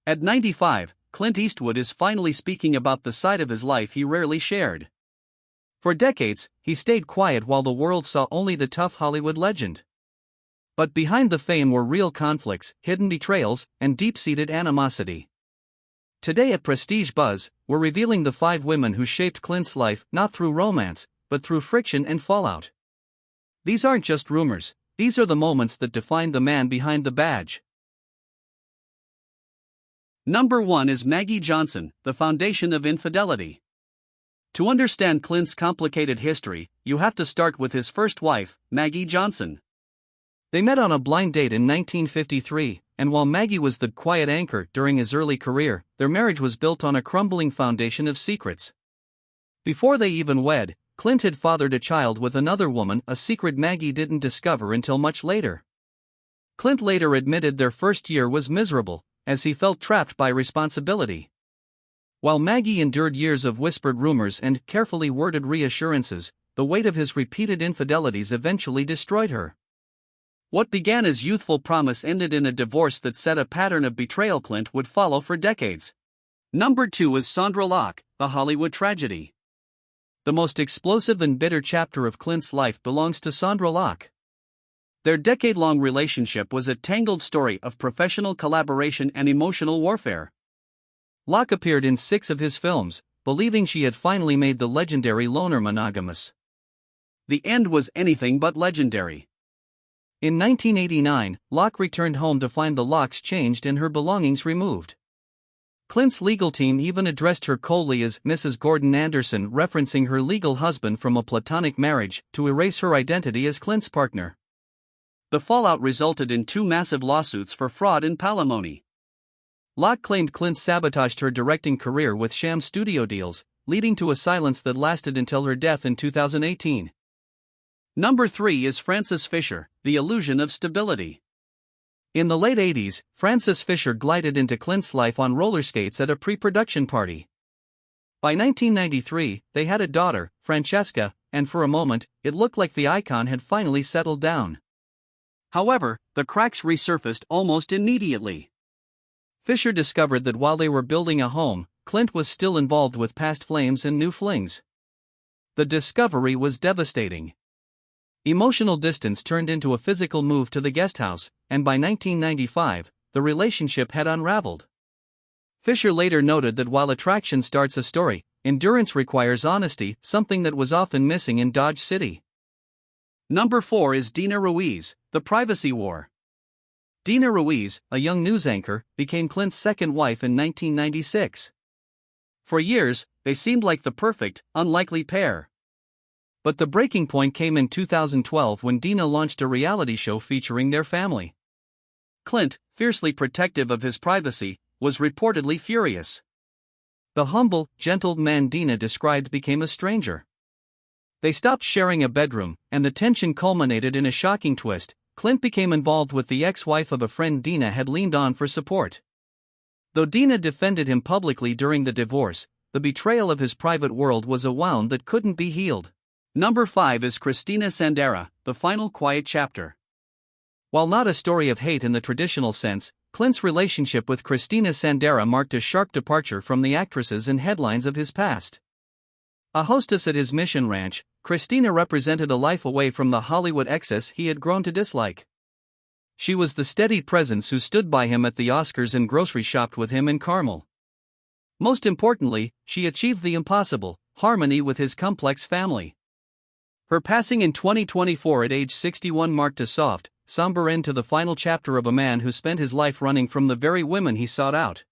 At 95, Clint Eastwood is finally speaking about the side of his life he rarely shared. For decades, he stayed quiet while the world saw only the tough Hollywood legend. But behind the fame were real conflicts, hidden betrayals, and deep-seated animosity. Today at Prestige Buzz, we're revealing the 5 women who shaped Clint's life not through romance, but through friction and fallout. These aren't just rumors, these are the moments that defined the man behind the badge. Number 1 is Maggie Johnson, the foundation of infidelity. To understand Clint's complicated history, you have to start with his first wife, Maggie Johnson. They met on a blind date in 1953, and while Maggie was the quiet anchor during his early career, their marriage was built on a crumbling foundation of secrets. Before they even wed, Clint had fathered a child with another woman, a secret Maggie didn't discover until much later. Clint later admitted their first year was miserable, as he felt trapped by responsibility. While Maggie endured years of whispered rumors and carefully worded reassurances, the weight of his repeated infidelities eventually destroyed her. What began as youthful promise ended in a divorce that set a pattern of betrayal Clint would follow for decades. Number 2 is Sandra Locke, the Hollywood tragedy. The most explosive and bitter chapter of Clint's life belongs to Sandra Locke. Their decade-long relationship was a tangled story of professional collaboration and emotional warfare. Locke appeared in 6 of his films, believing she had finally made the legendary loner monogamous. The end was anything but legendary. In 1989, Locke returned home to find the locks changed and her belongings removed. Clint's legal team even addressed her coldly as Mrs. Gordon Anderson, referencing her legal husband from a platonic marriage, to erase her identity as Clint's partner. The fallout resulted in 2 massive lawsuits for fraud and palimony. Locke claimed Clint sabotaged her directing career with sham studio deals, leading to a silence that lasted until her death in 2018. Number 3 is Frances Fisher, the illusion of stability. In the late 80s, Frances Fisher glided into Clint's life on roller skates at a pre-production party. By 1993, they had a daughter, Francesca, and for a moment, it looked like the icon had finally settled down. However, the cracks resurfaced almost immediately. Fisher discovered that while they were building a home, Clint was still involved with past flames and new flings. The discovery was devastating. Emotional distance turned into a physical move to the guesthouse, and by 1995, the relationship had unraveled. Fisher later noted that while attraction starts a story, endurance requires honesty, something that was often missing in Dodge City. Number 4 is Dina Ruiz, the privacy war. Dina Ruiz, a young news anchor, became Clint's second wife in 1996. For years, they seemed like the perfect, unlikely pair. But the breaking point came in 2012 when Dina launched a reality show featuring their family. Clint, fiercely protective of his privacy, was reportedly furious. The humble, gentle man Dina described became a stranger. They stopped sharing a bedroom, and the tension culminated in a shocking twist. Clint became involved with the ex-wife of a friend Dina had leaned on for support. Though Dina defended him publicly during the divorce, the betrayal of his private world was a wound that couldn't be healed. Number 5 is Christina Sandera, the final quiet chapter. While not a story of hate in the traditional sense, Clint's relationship with Christina Sandera marked a sharp departure from the actresses and headlines of his past. A hostess at his Mission Ranch, Christina represented a life away from the Hollywood excess he had grown to dislike. She was the steady presence who stood by him at the Oscars and grocery shopped with him in Carmel. Most importantly, she achieved the impossible, harmony with his complex family. Her passing in 2024 at age 61 marked a soft, somber end to the final chapter of a man who spent his life running from the very women he sought out.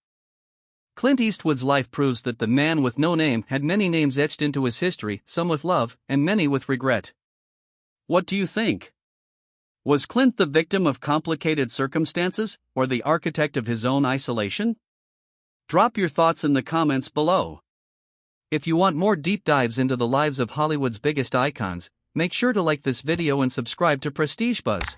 Clint Eastwood's life proves that the man with no name had many names etched into his history, some with love, and many with regret. What do you think? Was Clint the victim of complicated circumstances, or the architect of his own isolation? Drop your thoughts in the comments below. If you want more deep dives into the lives of Hollywood's biggest icons, make sure to like this video and subscribe to Prestige Buzz.